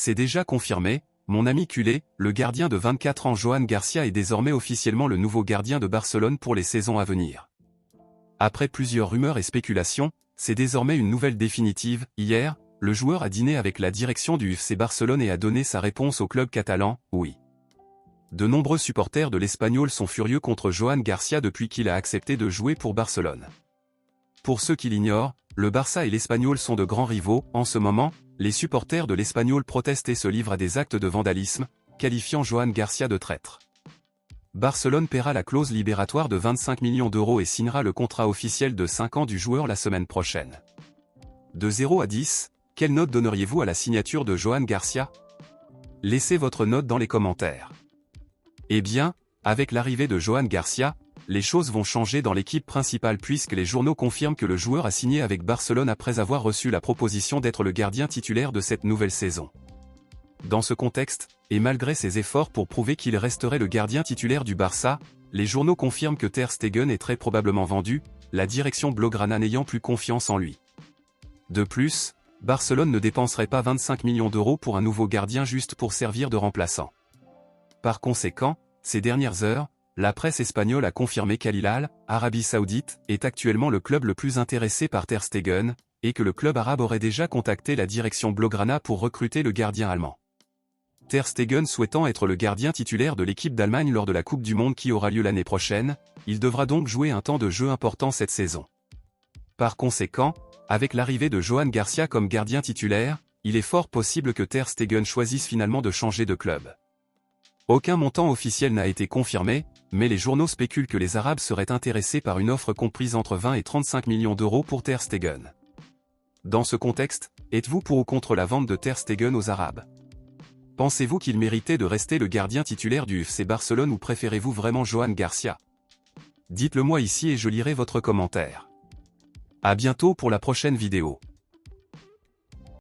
C'est déjà confirmé, mon ami culé, le gardien de 24 ans Joan Garcia est désormais officiellement le nouveau gardien de Barcelone pour les saisons à venir. Après plusieurs rumeurs et spéculations, c'est désormais une nouvelle définitive. Hier, le joueur a dîné avec la direction du FC Barcelone et a donné sa réponse au club catalan, oui. De nombreux supporters de l'Espagnol sont furieux contre Joan Garcia depuis qu'il a accepté de jouer pour Barcelone. Pour ceux qui l'ignorent, le Barça et l'Espagnol sont de grands rivaux. En ce moment, les supporters de l'Espagnol protestent et se livrent à des actes de vandalisme, qualifiant Joan Garcia de traître. Barcelone paiera la clause libératoire de 25 millions d'euros et signera le contrat officiel de 5 ans du joueur la semaine prochaine. De 0 à 10, quelle note donneriez-vous à la signature de Joan Garcia? Laissez votre note dans les commentaires. Eh bien, avec l'arrivée de Joan Garcia, les choses vont changer dans l'équipe principale puisque les journaux confirment que le joueur a signé avec Barcelone après avoir reçu la proposition d'être le gardien titulaire de cette nouvelle saison. Dans ce contexte, et malgré ses efforts pour prouver qu'il resterait le gardien titulaire du Barça, les journaux confirment que Ter Stegen est très probablement vendu, la direction blaugrana n'ayant plus confiance en lui. De plus, Barcelone ne dépenserait pas 25 millions d'euros pour un nouveau gardien juste pour servir de remplaçant. Par conséquent, ces dernières heures, la presse espagnole a confirmé qu'Al Hilal, Arabie Saoudite, est actuellement le club le plus intéressé par Ter Stegen, et que le club arabe aurait déjà contacté la direction blaugrana pour recruter le gardien allemand. Ter Stegen souhaitant être le gardien titulaire de l'équipe d'Allemagne lors de la Coupe du Monde qui aura lieu l'année prochaine, il devra donc jouer un temps de jeu important cette saison. Par conséquent, avec l'arrivée de Joan Garcia comme gardien titulaire, il est fort possible que Ter Stegen choisisse finalement de changer de club. Aucun montant officiel n'a été confirmé, mais les journaux spéculent que les Arabes seraient intéressés par une offre comprise entre 20 et 35 millions d'euros pour Ter Stegen. Dans ce contexte, êtes-vous pour ou contre la vente de Ter Stegen aux Arabes? Pensez-vous qu'il méritait de rester le gardien titulaire du FC Barcelone ou préférez-vous vraiment Joan Garcia? Dites-le moi ici et je lirai votre commentaire. À bientôt pour la prochaine vidéo.